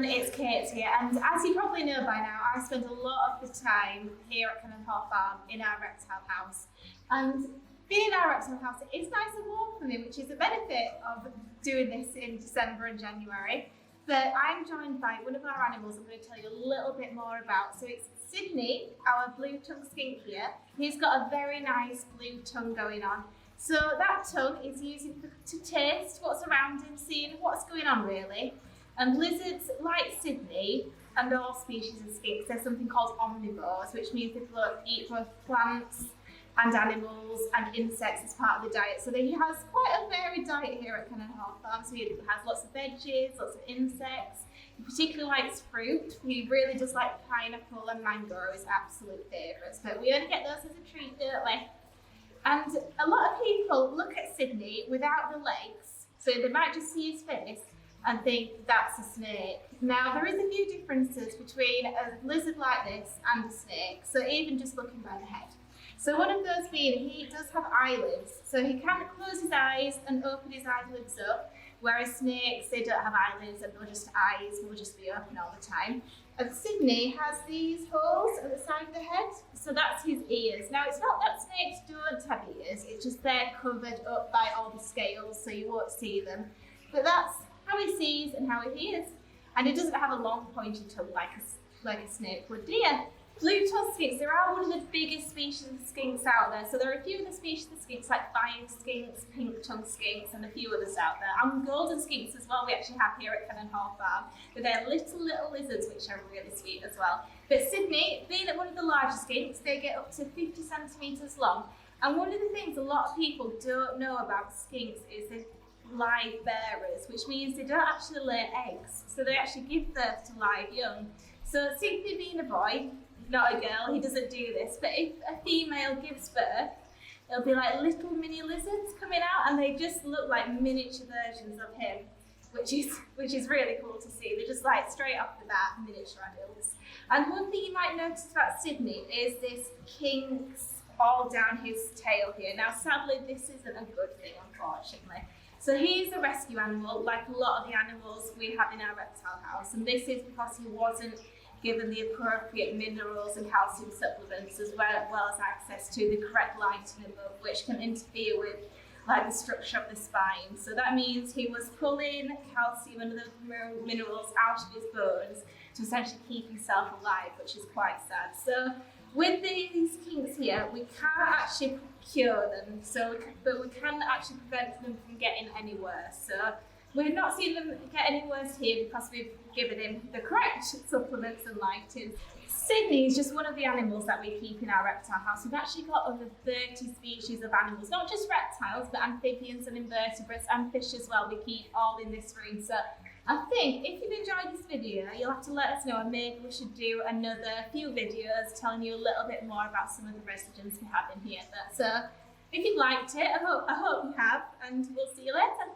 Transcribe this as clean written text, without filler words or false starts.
everyone, it's Kate here, and as you probably know by now, I spend a lot of the time here at Cannon Farm in our reptile house. And being in our reptile house, it's nice and warm for me, which is a benefit of doing this in December and January. But I'm joined by one of our animals I'm going to tell you a little bit more about. So it's Sydney, our blue-tongued skink here. He's got a very nice blue tongue going on. So that tongue is used to taste what's around him, seeing what's going on really. And lizards, like Sydney, and all species of skinks, they're something called omnivores, which means they eat both plants and animals and insects as part of the diet. So he has quite a varied diet here at Cannon Farm. So he has lots of veggies, lots of insects. He particularly likes fruit. He really does like pineapple and mango are his absolute favourites. But we only get those as a treat, don't we? And a lot of people look at Sydney without the legs, so they might just see his face and think that's a snake. Now there is a few differences between a lizard like this and a snake, so even just looking by the head. So one of those being he does have eyelids, so he can close his eyes and open his eyelids up, whereas snakes, they don't have eyelids and they'll just eyes will just be open all the time. And Sydney has these holes at the side of the head, so that's his ears. Now it's not that snakes don't have ears, it's just they're covered up by all the scales so you won't see them. But that's how he sees and how he hears. And he doesn't have a long pointy tongue like a snake would, do you? Blue-tongued skinks, there are one of the biggest species of skinks out there. So there are a few other species of skinks like fire skinks, pink-tongued skinks, and a few others out there. And golden skinks as well we actually have here at Cannon Farm. But they're little lizards which are really sweet as well. But Sydney, being one of the largest skinks, they get up to 50 centimetres long. And one of the things a lot of people don't know about skinks is they're live bearers, which means they don't actually lay eggs. So they actually give birth to live young. So Sydney being a boy, not a girl, he doesn't do this, but if a female gives birth, it'll be like little mini lizards coming out and they just look like miniature versions of him, which is really cool to see. They're just like straight off the bat, miniature adults. And one thing you might notice about Sydney is this kinks all down his tail here. Now sadly this isn't a good thing, unfortunately. So he's a rescue animal, like a lot of the animals we have in our reptile house, and this is because he wasn't given the appropriate minerals and calcium supplements as well as access to the correct lighting above, which can interfere with like the structure of the spine. So that means he was pulling calcium and other minerals out of his bones to essentially keep himself alive, which is quite sad. So with these kinks here, we can't actually cure them, but we can actually prevent them from getting any worse. So we're not seeing them get any worse here because we've given him the correct supplements and lighting. Sydney is just one of the animals that we keep in our reptile house. We've actually got over 30 species of animals, not just reptiles, but amphibians and invertebrates and fish as well. We keep all in this room. So I think if you've enjoyed this video, you'll have to let us know and maybe we should do another few videos telling you a little bit more about some of the residents we have in here. So if you've liked it, I hope you have, and we'll see you later.